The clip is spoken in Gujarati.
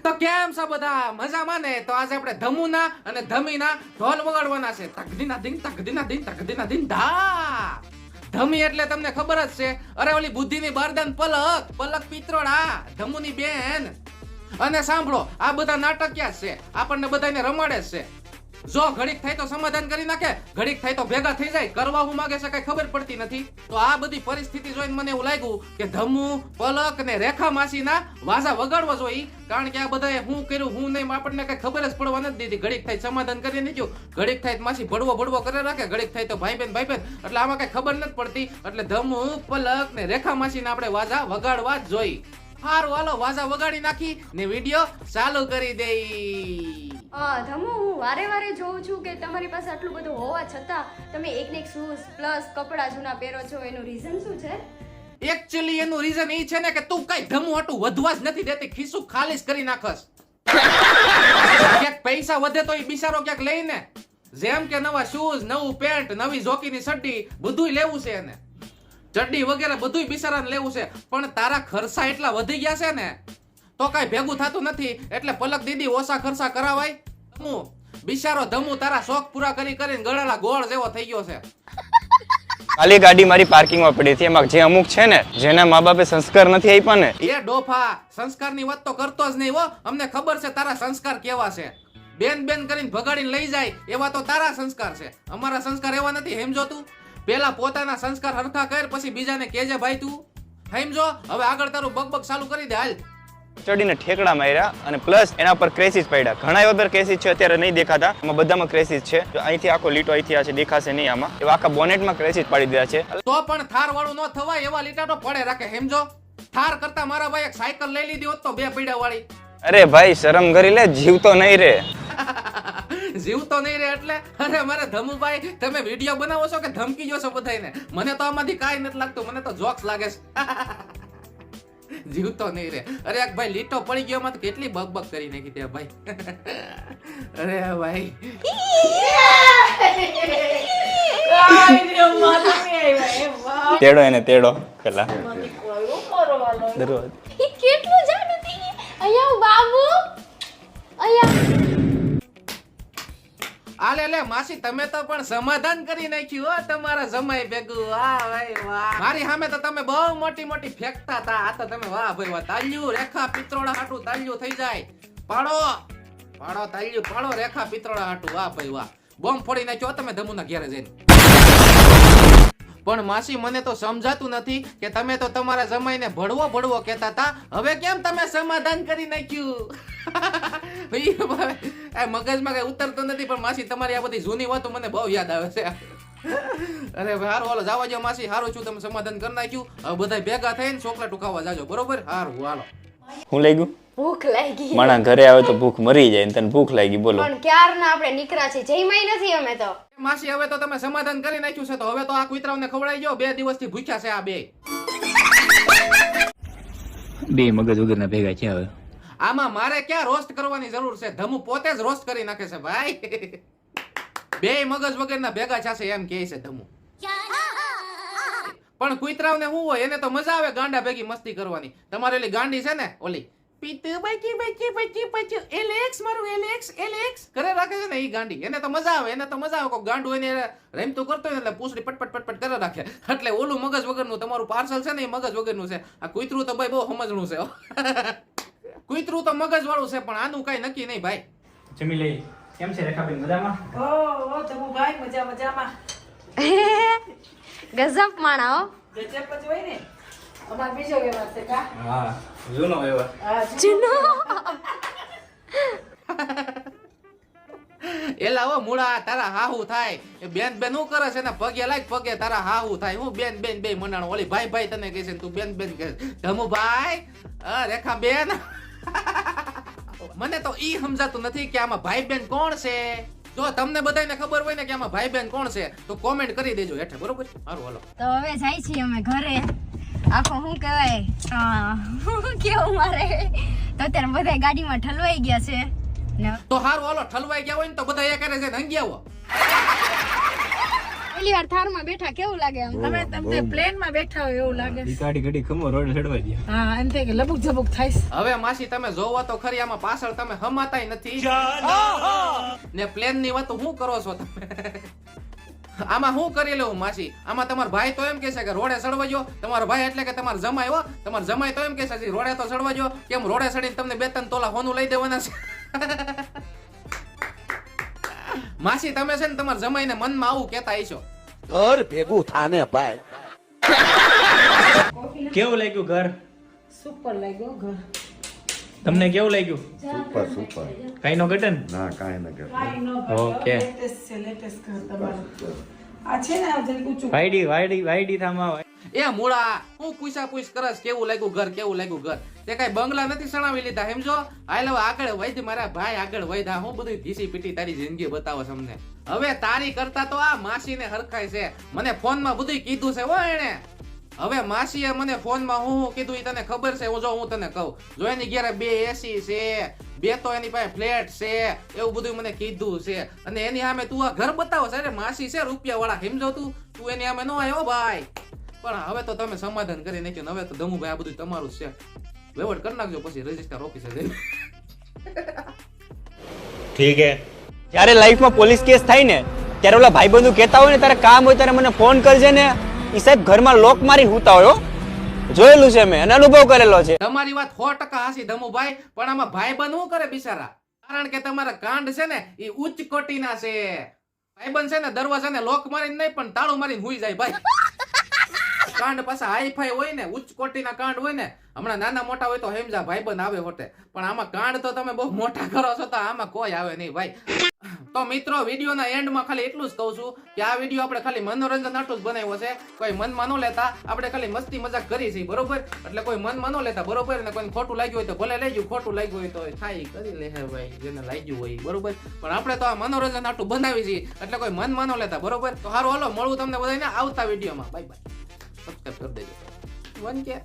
તો કેમ છો બધા મજામાં ને? તો આજે આપણે ધમુના અને ધમીના ઢોલ વગાડવાના છે. તકદીના દિન તકદીના દિન તકદીના દિન ધા. ધમી એટલે તમને ખબર જ છે, અરે ઓલી બુદ્ધિની બારદાન પલક, પલક પિત્રોડા, ધમુની બેન. અને સાંભળો, આ બધા નાટકિયા છે, આપણને બધાને રમાડે છે. જો ઘડીક થાય તો સમાધાન કરી નાખે, ઘડીક થાય તો ભેગા થઈ જાય, કરવા હું માંગે છે કઈ ખબર પડતી નથી. તો આ બધી પરિસ્થિતિ જોઈને મને એવું લાગ્યું કે ધમુ, પલક ને રેખા માસીના વાજા વગાડવા જોઈએ, કારણ કે આ બધાએ હું કર્યું હું નહીં આપણને કઈ ખબર જ પડવા નથી દીધી. ઘડીક થાય સમાધાન કરી નીકળ્યું, ઘડીક થાય માસી ભડવો કરે રાખે, ઘડીક થાય તો ભાઈ બેન એટલે આમાં કઈ ખબર નથી પડતી. એટલે ધમુ, પલક ને રેખા માસીના આપણે વાજા વગાડવા જ જોઈએ. હારું હાલો વાજા વગાડી નાખી ને વિડિયો ચાલુ કરી દેઈ. ધમુ, હું વારે વારે જોઉં છું કે તમારી પાસે આટલું બધું હોવા છતાં તમે એક શૂઝ પ્લસ કપડા જૂના પહેરો છો, એનું રીઝન શું છે? એકચ્યુઅલી એનું રીઝન એ છે ને કે તું કઈ ધમુ હટું વધવા જ નથી દેતી, ખિસ્સું ખાલી જ કરી નાખસ. ક્યાંક પૈસા વધે તો એ બિચારો ક્યાંક લઈને, જેમ કે નવા શૂઝ, નવું પેન્ટ, નવી જોકીની ચડ્ડી બધુંય લેવું છે એને, ચડ્ડી વગેરે બધુંય બિચારાને લેવું છે. પણ તારા ખર્ચા એટલા વધી ગયા છે ને તો કઈ ભેગું થતું નથી. એટલે પલક દીદી ઓછા ખર્ચા કરાવાય. ધમુ બિચારો ધમુ તારા શોખ પૂરા કરી કરીને ગળેલા ગોળ જેવો થઈ ગયો છે. ખાલી ગાડી મારી પાર્કિંગમાં પડી હતી, એમાં જે અમુક છે ને જેના મા બાપે સંસ્કાર નથી આપ્યા ને, એ ડોફા સંસ્કારની વાત તો કરતો જ નહીં હો. અમને ખબર છે તારા સંસ્કાર કેવા છે. બેન બેન કરીને ભગાડીને લઈ જાય એવા તો તારા સંસ્કાર છે, અમારા સંસ્કાર એવા નથી. સમજો તું પેલા પોતાના સંસ્કાર હરખા કર, પછી બીજાને કેજે ભાઈ તું. સમજો હવે આગળ તારું બકબક ચાલુ કરી દે હાલ. ચડીને ઠેકડા માર્યા અને પ્લસ એના પર ક્રેસીસ પડ્યા. ઘણા એવા ક્રેસીસ છે અત્યારે નહીં દેખાતા, એમાં બધામાં ક્રેસીસ છે. અહીંથી આખો લીટો અહીંથી આ છે, દેખાશે નહીં આમાં. એવા આખા બોનેટમાં ક્રેસીસ પાડી દીધા છે. તો પણ થાર વાળું ન થવાય એવા લીટા તો પડે રાખે. સમજો થાર કરતા મારા ભાઈ એક સાયકલ લઈ લીધી હોત તો બે પૈડા વાળી. અરે ભાઈ શરમ કરી લે, જીવતો નહીં રે. જીવતો નહીં રે એટલે? અરે મારે ધમુભાઈ તમે વિડિયો બનાવો છો કે ધમકી જો છો બધાને? મને તો આમાંથી કાઈ નથી લાગતું, મને તો જોક્સ લાગે છે. જીવતો નહીં રે. અરે એક ભાઈ લીટો પડી ગયો માં તો કેટલી બકબક કરી નાખી તે ભાઈ. અરે ભાઈ તેડો એને તેડો પેલા કેટલું જાડું થઈ ગયું. અહીંયા બાબુ, અહીંયા આલે લે માસી તમે તો પણ સમાધાન કરી નાખ્યું હો તમારા જમાઈ ભેગું. વાહ ભાઈ વાહ. મારી સામે તો તમે બહુ મોટી મોટી ફેંકતા હતા, આ તો તમે વાહ ભાઈ વાહ. તાલ્યું રેખા પિત્રોડા હાટું તાલ્યું થઈ જાય. પાડો પાડો તાલ્યું પાડો રેખા પિત્રોડા હાટું. વાહ ભાઈ વાહ. બોમ્બ ફોડી નાખ્યો તમે ધમુના ઘેરે જઈને. પણ માસી મને તો સમજાતું નથી કે તમે તો તમારા જમાઈને ભડવો કહેતા હતા, હવે કેમ તમે સમાધાન કરી નાખ્યું? મગજમાં કઈ ઉતરતો નથી. પણ માસી તમારી આ બધી જૂની વાતો મને બહુ યાદ આવે છે. અરે હારું હાલો જવા જો માસી, હારું છું તમે સમાધાન કરી નાખ્યું. હવે બધા ભેગા થઈને ચોકલેટ ખાવા જાજો, બરોબર? હારું હાલો. હું લઈ ગયું? ભૂખ લાગી. માણા ઘરે આવે તો ભૂખ મરી જાય, તને ભૂખ લાગી બોલો. પણ ક્યારના આપણે નીકળ્યા છે, જઈમાય નથી અમે તો. માસી હવે તો તમે સમાધાન કરી નાખ્યું છે, તો હવે તો આ કુતરાઓને ખવડાવી ગયો. 2 દિવસથી ભૂખ્યા છે આ બે. બે મગજ વગરના ભેગા છે. હવે આમાં મારે ક્યાં રોસ્ટ કરવાની જરૂર છે? ધમુ પોતે જ રોસ્ટ કરી નાખે છે ભાઈ. બે મગજ વગરના ભેગા છે એમ કહે છે ધમુ. પણ કુતરાઓને શું હોય, એને તો મજા આવે ગાંડા ભેગી મસ્તી કરવાની. તમારે ઓલી ગાંડી છે ને ઓલી પીતુ બચી બચી બચી બચી એલેક્સ મારું એલેક્સ કરે રાખે છે ને ઈ ગાંડી. એને તો મજા આવે, એને તો મજા આવે. કોઈ ગાંડું એને રમતું કરતો હોય એટલે પૂછડી પટપટ કરે રાખે. એટલે ઓલું મગજ વગરનું તમારું પાર્સલ છે ને એ મગજ વગરનું છે. આ કુતરું તો ભાઈ બહુ સમજણું છે. કુતરું તો મગજ વાળું છે, પણ આનું કઈ નક્કી નહીં ભાઈ. જમી લઈ. કેમ છે રેખાબેન, મજામાં? ઓ ધમુભાઈ મજામાં. ગજબ માણા હો. ગજબ જ હોય ને. અમાર બીજો વ્યવહાર છે કા? હા, જૂનો વ્યવહાર. હા જૂનો. એલા હો મૂળા તારા હાહુ થાય. એ બેન બેન શું કરે છે ને પગે લાગ પગે તારા હાહુ થાય. હું બેન બે મનાણો. ઓલી ભાઈ તને કહે છે તું બેન કહે. ધમુભાઈ રેખા બેન. મને તો ઈ સમજાતું નથી કે આમાં ભાઈ બેન કોણ છે. જો તમને બધાને ખબર હોય ને કે આમાં ભાઈ બેન કોણ છે તો કોમેન્ટ કરી દેજો હેઠે, બરોબર? સારું હાલો. તો હવે જાય છીએ અમે ઘરે. આખો શું કહેવાય કેવું મારે તો અત્યારે બધા ગાડીમાં ઠલવાઈ ગયા છે. તો સારું હાલો, ઠલવાઈ ગયા હોય ને તો બધા એ કરે છે હંગી આવો. પહેલી વાર થારમાં બેઠા કેવું લાગે આમ તમે તમને પ્લેન માં બેઠા હોય એવું લાગે છે. ગાડી ઘડી ખમો રોડ ચડવા દે. હા એમ થાય કે લબુક ઝબુક થાય છે. હવે માસી તમે જોવો તો ખરી આમાં પાછળ તમે હમાતાય નથી ને પ્લેન ની વાત શું કરો છો તમે આમાં શું કરી લેવું માસી આમાં તમારો ભાઈ તો એમ કહે છે કે રોડે ચડવા જો તમારો ભાઈ એટલે કે તમારો જમાઈ હો તમારો જમાઈ તો એમ કહે છે રોડે તો ચડવા જો કેમ રોડે ચડીને તમને 2-3 તોલા હોનું લઈ દેવાના છે માસી તમે છે ને તમારા જમાઈને મનમાં આવું કહેતા હશો ઘર ભેગું થાને ભાઈ કેવું લાગ્યું ઘર? સુપર લાગ્યો ઘર. તમને કેવું લાગ્યું? સુપર સુપર કઈ નો ઘટે ને? ના કાંઈ ન કરે કાંઈ ન ઓકે. લેટેસ્ટ છે લેટેસ્ટ ઘર તમારું. આ છે ને આ જરી ઊંચું. વાયડી થામાં એ મૂળા હું પૂછ કરસ કેવું લાગ્યું ઘર તે કઈ બંગલા નથી સણાવી લીધા સમજો હાલ હવે આગળ વધ મારા ભાઈ આગળ વધા હું બધું ઘીસી પીટી તારી જિંદગી બતાવો તમને હવે તારી કરતા તો આ માસીને હરખાય છે મને ફોનમાં બધું કીધું છે હો એને હવે માસીએ મને ફોનમાં હું કીધું ઈ તને ખબર છે હું તને કહું જો એની ઘરે 2 એસી છે 2 તો એની પાસે ફ્લેટ છે એવું બધું મને કીધું છે અને એની સામે તું આ ઘર બતાવો છે અરે માસી છે રૂપિયા વાળા સમજો તું એની સામે નો આવ્યો ભાઈ પણ હવે તો તમે સમાધાન કરી નાખ્યું હવે તો દમુભાઈ આ બધું તમારું જ છે વહીવટ કરી નાખજો પછી રજિસ્ટર ઓફિસે જઈને ઠીક હે જ્યારે લાઈફમાં પોલીસ કેસ થાય ને ત્યારે ઓલા ભાઈબંધુ કહેતા હોય ને તારે કામ હોય ત્યારે મને ફોન કરજે ને ઈ સાહેબ ઘરમાં લોક મારીને હુતા હોય હો જોયેલું છે મેં અને અનુભવ કરેલો છે તમારી વાત 100% હાસી દમુભાઈ પણ આમાં ભાઈબંધ શું કરે બિચારા કારણ કે તમારા કાંડ છે ને એ ઉચ્ચ કોટીના છે ભાઈબંધ છે ને દરવાજાને લોક મારીને નહીં પણ તાળું મારીને હુઈ જાય ભાઈ કાંડ પાછા હાઈફાઈ હોય ને ઉચ્ચ કોટીના કાંડ હોય ને હમણાં નાના મોટા હોય તો હેમજા ભાઈબંધ આવે હોટે પણ આમાં કાંડ તો તમે બહુ મોટા કરો છો તો આમાં કોઈ આવે નહીં ભાઈ તો મિત્રો વિડીયોના એન્ડમાં ખાલી એટલું જ કહું છું કે આ વિડીયો આપણે ખાલી મનોરંજન આટલું જ બનાવ્યો છે કોઈ મનમાં ન લેતા આપણે ખાલી મસ્તી મજાક કરી છે બરોબર એટલે કોઈ મનમાં ન લેતા બરોબર ને કોઈ ખોટું લાગ્યું હોય તો ભલે લેજો ખોટું લાગ્યું હોય તો થાય કરી લે ભાઈ જેને લાગ્યું હોય બરોબર પણ આપણે તો આ મનોરંજન આટલું બનાવી છે એટલે કોઈ મનમાં ન લેતા બરોબર તો સારું હાલો મળું તમને બધાને આવતા વિડીયોમાં બાય બાય સબસ્ક્રાઇબ કરી દેજો વન કે